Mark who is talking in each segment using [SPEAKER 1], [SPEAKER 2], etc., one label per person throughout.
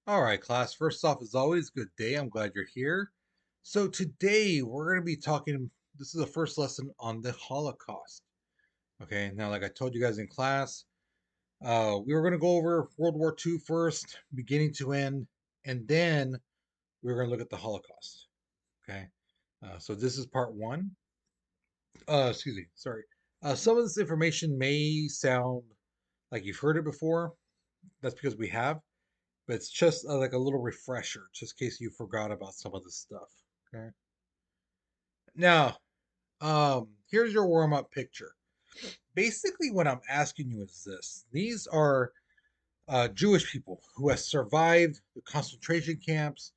[SPEAKER 1] All right, class. First off, as always, good day. I'm glad you're here. So, today we're going to be talking. This is the first lesson on the Holocaust. Okay, now, like I told you guys in class, we were going to go over World War II first, beginning to end, and then we were going to look at the Holocaust. Okay, so this is part one. Excuse me, sorry. Some of this information may sound like you've heard it before. That's because we have, but it's just like a little refresher, just in case you forgot about some of this stuff. Okay. Now, here's your warm up picture. Basically, what I'm asking you is this: these are Jewish people who have survived the concentration camps.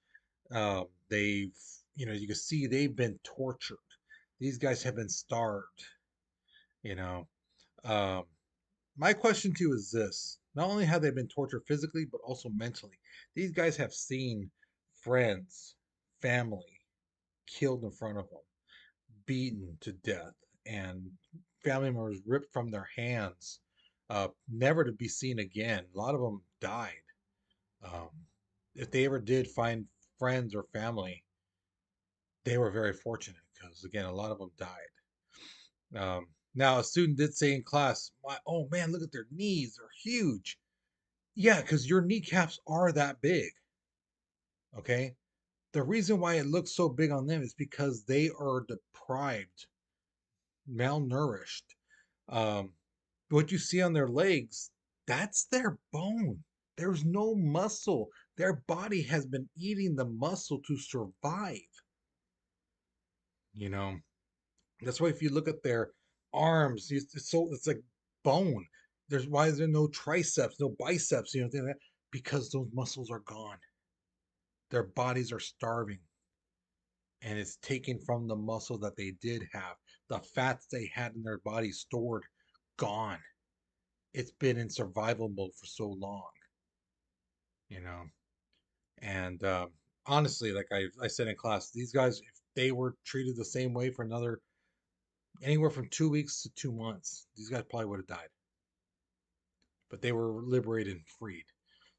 [SPEAKER 1] They've, you can see they've been tortured. These guys have been starved. You know, um, my question to you is this: not only have they been tortured physically, but also mentally. These guys have seen friends, family killed in front of them, beaten to death, and family members ripped from their hands, never to be seen again. A lot of them died. Um, if they ever did find friends or family, they were very fortunate because, again, a lot of them died. Now, a student did say in class, "Oh man, look at their knees; they're huge." Yeah, because your kneecaps are that big. Okay. The reason why it looks so big on them is because they are deprived, malnourished. Um, what you see on their legs, that's their bone. There's no muscle. Their body has been eating the muscle to survive. You know, that's why if you look at their arms, it's like bone. There's why is there no triceps, no biceps, things like that? Because those muscles are gone. Their bodies are starving, and it's taken from the muscle that they did have. The fats they had in their body stored, gone. It's been in survival mode for so long, you know. And honestly, like I said in class, these guys, if they were treated the same way for another anywhere from 2 weeks to 2 months, these guys probably would have died. But they were liberated and freed.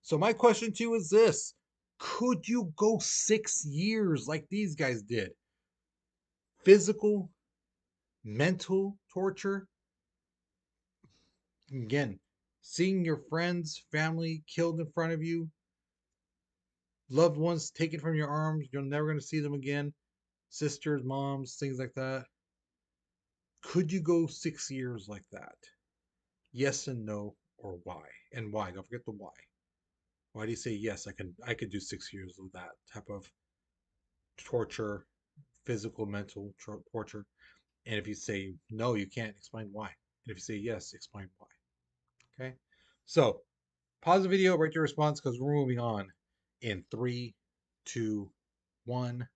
[SPEAKER 1] So my question to you is this: could you go 6 years like these guys did? Physical, mental torture, again, seeing your friends, family killed in front of you, loved ones taken from your arms, you're never going to see them again, sisters, moms, things like that. Could you go 6 years like that? Yes and no, or why? And why? Don't forget the why. Why do you say yes? I could do 6 years of that type of torture, physical, mental torture. And if you say no, you can't, explain why. And if you say yes, explain why. Okay. So pause the video, write your response because we're moving on in three, two, one.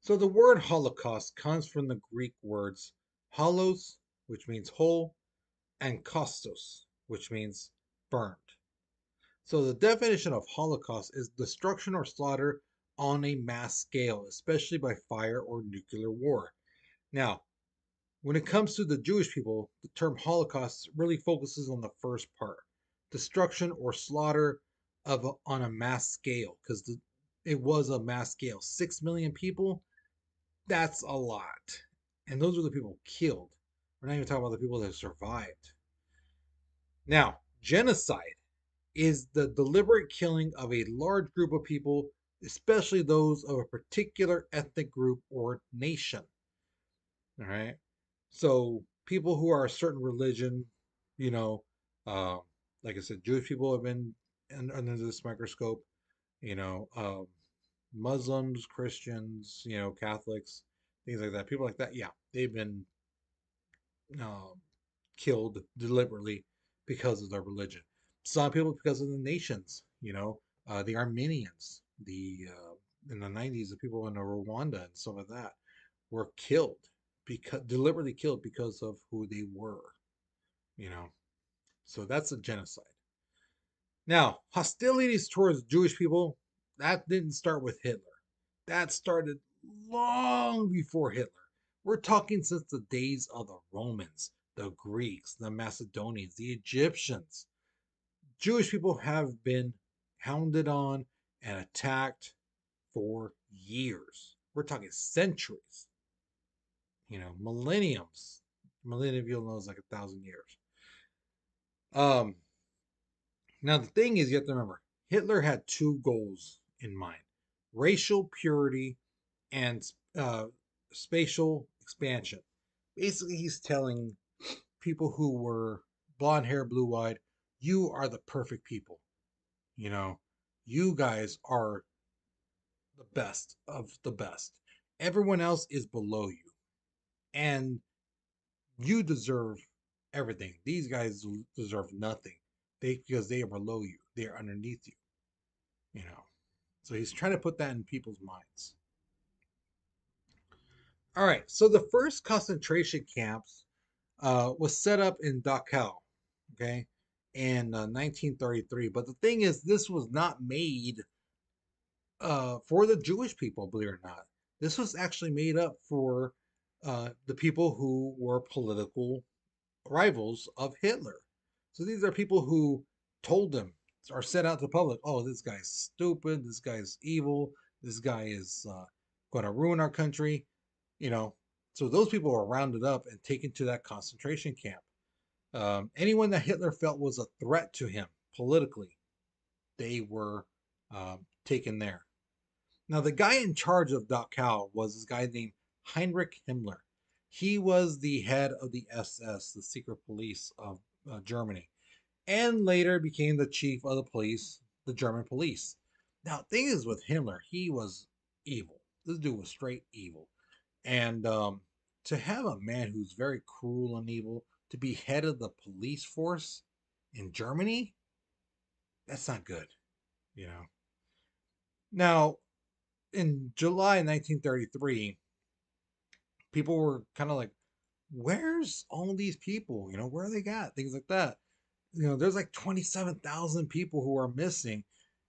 [SPEAKER 1] So the word Holocaust comes from the Greek words holos, which means whole, and kostos, which means burned. So the definition of Holocaust is destruction or slaughter on a mass scale, especially by fire or nuclear war. Now, when it comes to the Jewish people, the term Holocaust really focuses on the first part, destruction or slaughter on a mass scale, because it was a mass scale. 6 million people, that's a lot. And those are the people killed. We're not even talking about the people that survived. Now, genocide is the deliberate killing of a large group of people, especially those of a particular ethnic group or nation. All right. So people who are a certain religion, you know, uh, like I said, Jewish people have been under this microscope. You know, Muslims, Christians, Catholics, things like that. People like that, yeah, they've been uh, killed deliberately because of their religion. Some people because of the nations. The Armenians, the in the 90s, the people in Rwanda and some of that were killed because deliberately killed because of who they were. You know, so that's a genocide. Now, hostilities towards Jewish people that didn't start with Hitler. That started long before Hitler. We're talking since the days of the Romans, the Greeks, the Macedonians, the Egyptians. Jewish people have been hounded on, and attacked for years. We're talking centuries, millenniums. Millennium you'll know is like 1,000 years. Um, Now the thing is, you have to remember, Hitler had two goals in mind: racial purity and uh, spatial expansion. Basically, he's telling people who were blonde hair, blue eyed, you are the perfect people. You know, you guys are the best of the best. Everyone else is below you, and you deserve everything. These guys deserve nothing. Because they are below you, they are underneath you. You know, so he's trying to put that in people's minds. All right. So the first concentration camps was set up in Dachau, okay, in 1933. But the thing is, this was not made for the Jewish people, believe it or not. This was actually made up for the people who were political rivals of Hitler. So these are people who told him or said out to the public, "Oh, this guy's stupid. This guy's evil. This guy is going to ruin our country." You know, so those people were rounded up and taken to that concentration camp. Anyone that Hitler felt was a threat to him politically, they were taken there. Now, the guy in charge of Dachau was this guy named Heinrich Himmler. He was the head of the SS, the secret police of Germany, and later became the chief of the police, the German police. Now, the thing is with Himmler, he was evil. This dude was straight evil. And to have a man who's very cruel and evil to be head of the police force in Germany, that's not good, you know. Now, in July 1933, people were kind of like, where's all these people? Where are they at? Things like that. There's like 27,000 people who are missing.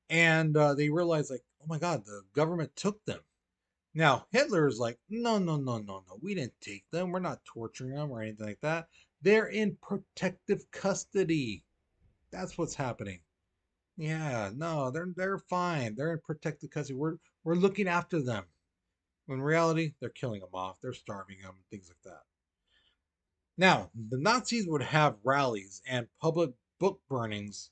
[SPEAKER 1] And they realized, like, oh my God, the government took them. Now, Hitler is like, no, no, no, no, no. We didn't take them. We're not torturing them or anything like that. They're in protective custody. That's what's happening. Yeah, no, they're fine. They're in protective custody. We're looking after them. When in reality, they're killing them off. They're starving them, things like that. Now, the Nazis would have rallies and public book burnings,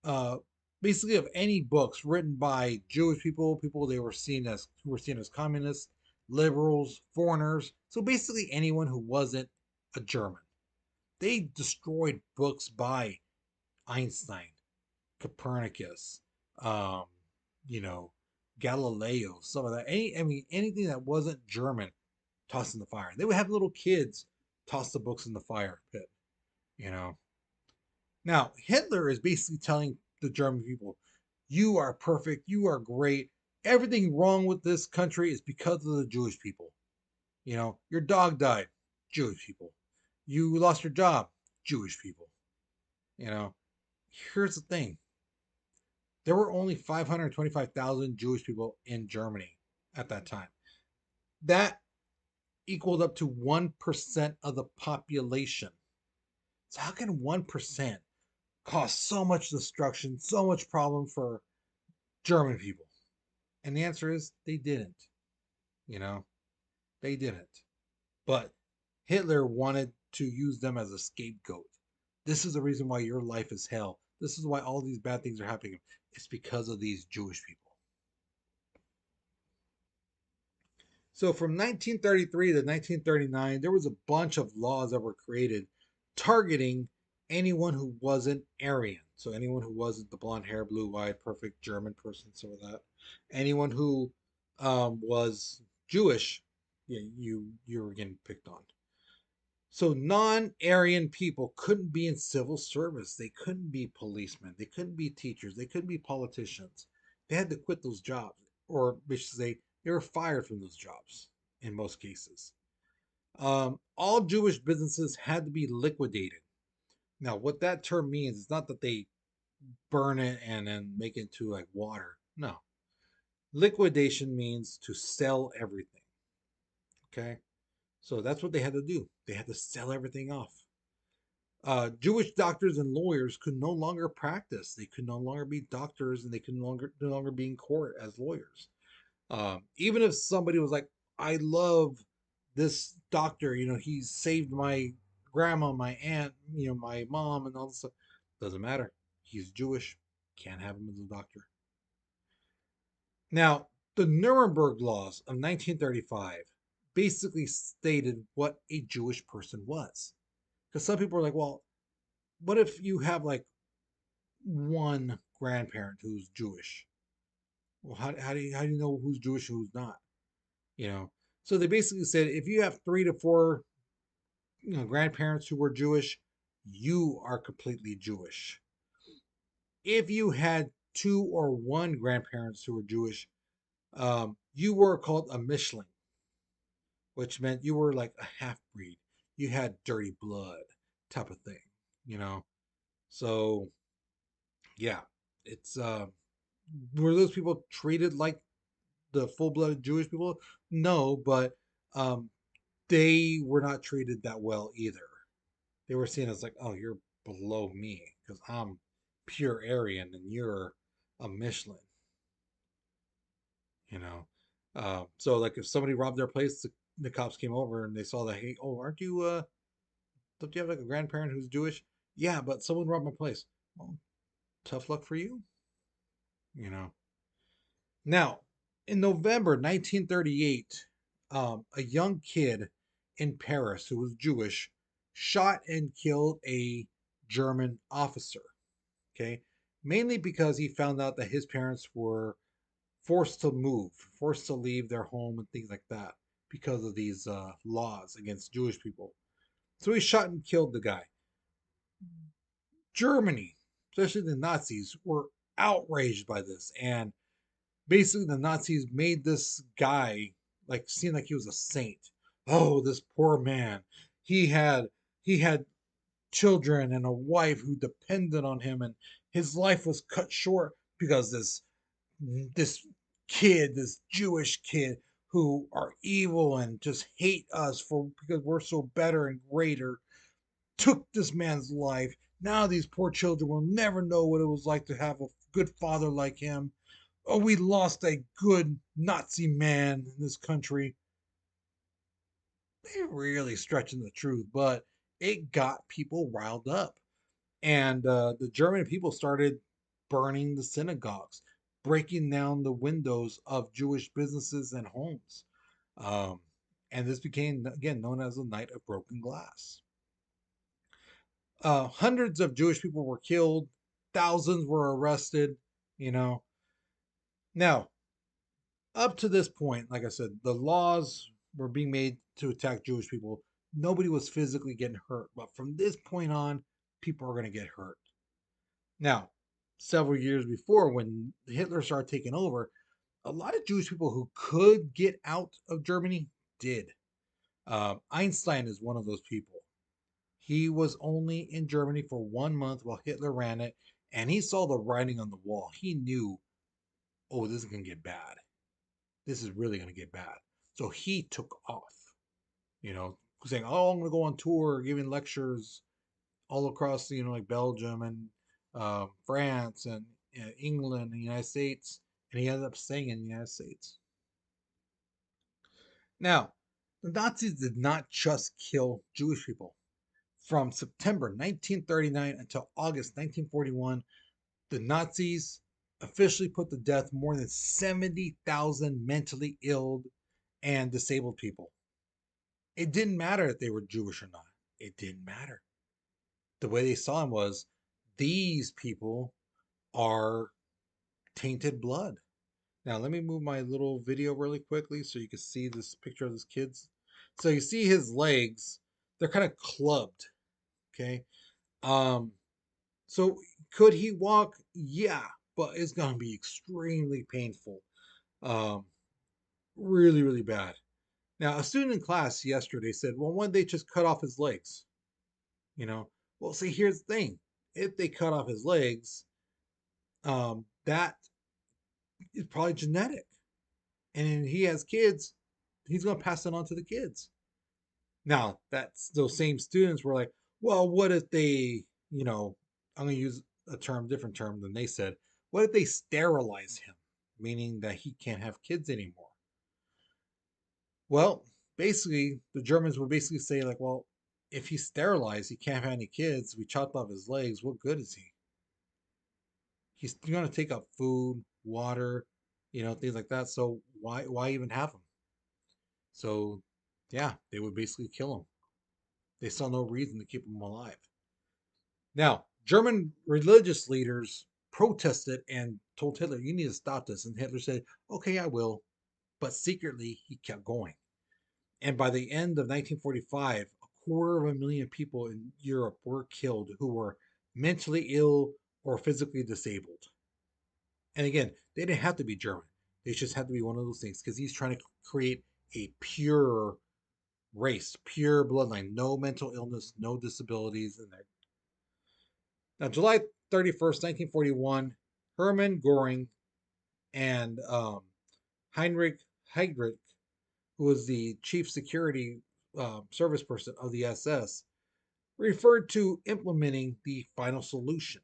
[SPEAKER 1] uh, basically of any books written by Jewish people, people they were seen as who were seen as communists, liberals, foreigners. So basically anyone who wasn't a German. They destroyed books by Einstein, Copernicus, um, you know, Galileo, some of that. Anything that wasn't German, tossed in the fire. They would have little kids toss the books in the fire pit. You know, Now, Hitler is basically telling the German people, you are perfect, you are great. Everything wrong with this country is because of the Jewish people. Your dog died, Jewish people. You lost your job, Jewish people. You know, Here's the thing: there were only 525,000 Jewish people in Germany at that time. That equaled up to 1% of the population. So, how can 1% cause so much destruction, so much problem for German people? And the answer is they didn't. You know, they didn't. But Hitler wanted to use them as a scapegoat. This is the reason why your life is hell. This is why all these bad things are happening. It's because of these Jewish people. So from 1933 to 1939, there was a bunch of laws that were created targeting anyone who wasn't Aryan. So anyone who wasn't the blonde hair, blue eyed, perfect German person, some of that. Anyone who was Jewish, you were getting picked on. So non-Aryan people couldn't be in civil service. They couldn't be policemen. They couldn't be teachers. They couldn't be politicians. They had to quit those jobs, or we should say, they were fired from those jobs in most cases. All Jewish businesses had to be liquidated. Now, what that term means is not that they burn it and then make it into like water. No, liquidation means to sell everything. Okay, so that's what they had to do. They had to sell everything off. Jewish doctors and lawyers could no longer practice. They could no longer be doctors, and they could no longer be in court as lawyers. Even if somebody was like, "I love this doctor," he saved my grandma, my aunt, my mom, and all this stuff. Doesn't matter. He's Jewish. Can't have him as a doctor. Now, the Nuremberg laws of 1935 basically stated what a Jewish person was. Because some people are like, well, what if you have like one grandparent who's Jewish? Well, how do you know who's Jewish and who's not? You know, so they basically said if you have 3 to 4 grandparents who were Jewish, you are completely Jewish. If you had two or one grandparents who were Jewish, you were called a Mishling, which meant you were like a half breed. You had dirty blood, type of thing, you know. So yeah, it's were those people treated like the full-blooded Jewish people? No, but um, they were not treated that well either. They were seen as like, oh, you're below me because I'm pure Aryan and you're a Michelin, you know. So like if somebody robbed their place, the cops came over and they saw that, hey, oh, aren't you don't you have like a grandparent who's Jewish? Yeah, but someone robbed my place. Well, tough luck for you, you know. Now, in November 1938, a young kid in Paris who was Jewish shot and killed a German officer. Okay, mainly because he found out that his parents were forced to move, forced to leave their home and things like that because of these laws against Jewish people. So he shot and killed the guy. Germany, especially the Nazis, were outraged by this, and basically the Nazis made this guy like seem like he was a saint. Oh, this poor man. He had he had children and a wife who depended on him, and his life was cut short because this kid, this Jewish kid who are evil and just hate us for because we're so better and greater, took this man's life. Now these poor children will never know what it was like to have a good father like him. Oh, we lost a good Nazi man in this country. They're really stretching the truth, but it got people riled up. And the German people started burning the synagogues, breaking down the windows of Jewish businesses and homes. Um, and this became, again, known as the Night of Broken Glass. Hundreds of Jewish people were killed, thousands were arrested, you know. Now, up to this point, like I said, the laws were being made to attack Jewish people. Nobody was physically getting hurt. But from this point on, people are going to get hurt. Now, several years before, when Hitler started taking over, a lot of Jewish people who could get out of Germany did. Einstein is one of those people. He was only in Germany for 1 month while Hitler ran it, and he saw the writing on the wall. He knew, oh, this is going to get bad. This is really going to get bad. So he took off, saying, oh, I'm going to go on tour, giving lectures all across, like Belgium and France and England and the United States. And he ended up staying in the United States. Now, the Nazis did not just kill Jewish people. From September 1939 until August 1941, the Nazis officially put to death more than 70,000 mentally ill and disabled people. It didn't matter if they were Jewish or not. It didn't matter. The way they saw them was these people are tainted blood. Now, let me move my little video really quickly so you can see this picture of this kid's. So you see his legs, they're kind of clubbed. Okay. Um, so could he walk? Yeah, but it's gonna be extremely painful. Um, really, really bad. Now, a student in class yesterday said, well, why don't they just cut off his legs? You know, well, see, here's the thing. If they cut off his legs, that is probably genetic. And he has kids, he's going to pass it on to the kids. Now, that's those same students were like, Well, what if they, you know, I'm going to use a term, different term than they said. What if they sterilize him, meaning that he can't have kids anymore? Well, basically, the Germans would basically say, like, well, if he's sterilized, he can't have any kids. We chopped off his legs. What good is he? He's going to take up food, water, things like that. So why even have him? So, yeah, they would basically kill him. They saw no reason to keep him alive. Now, German religious leaders protested and told Hitler, "You need to stop this." And Hitler said, "Okay, I will." But secretly, he kept going. And by the end of 1945, a quarter of a million people in Europe were killed who were mentally ill or physically disabled. And again, they didn't have to be German. They just had to be one of those things because he's trying to create a pure race, pure bloodline, no mental illness, no disabilities in there. Now, July 31st, 1941, Hermann Goring and Heinrich Heydrich, who was the chief security service person of the SS, referred to implementing the final solution.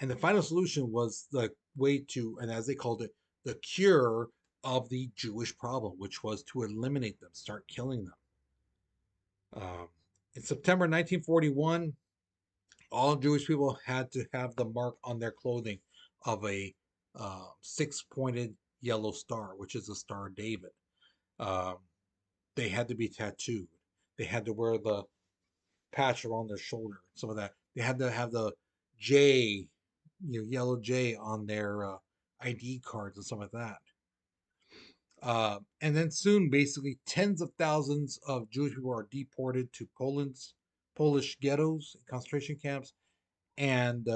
[SPEAKER 1] And the final solution was the way to, and as they called it, the cure of the Jewish problem, which was to eliminate them, start killing them. Um, in September 1941, all Jewish people had to have the mark on their clothing of a six-pointed yellow star, which is the Star of David. Um, they had to be tattooed. They had to wear the patch around their shoulder, some of that. They had to have the J, yellow J on their ID cards and stuff like that. And then soon, basically, tens of thousands of Jewish people are deported to Polish ghettos, concentration camps, and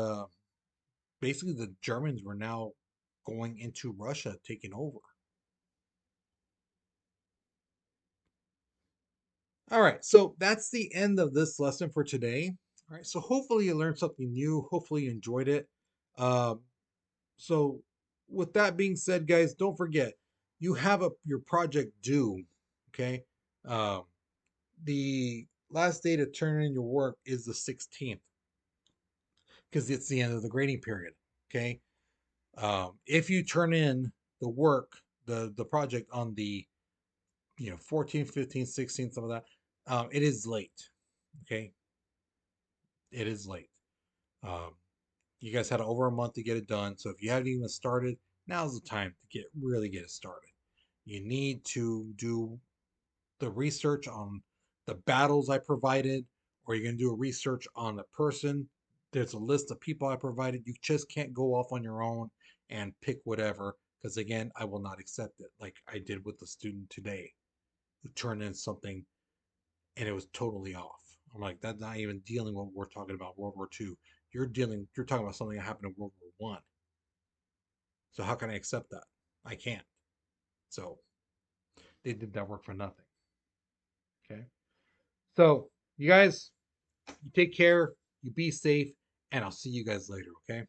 [SPEAKER 1] basically the Germans were now going into Russia, taking over. All right, so that's the end of this lesson for today. All right, so hopefully you learned something new. Hopefully you enjoyed it. Um, so, with that being said, guys, don't forget you have your project due. Okay, um, the last day to turn in your work is the 16th because it's the end of the grading period. Okay, if you turn in the work, the project on the 14th, 15th, 16th, some of that, it is late. Okay, it is late. Um, you guys had over a month to get it done. So if you haven't even started, now's the time to really get it started. You need to do the research on the battles I provided, or you're going to do a research on a person. There's a list of people I provided. You just can't go off on your own and pick whatever, because again, I will not accept it like I did with the student today who turned in something and it was totally off. I'm like, that's not even dealing with what we're talking about, World War II. You're talking about something that happened in World War One. So how can I accept that? I can't. So they did that work for nothing. Okay. So you guys, you take care, you be safe, and I'll see you guys later. Okay.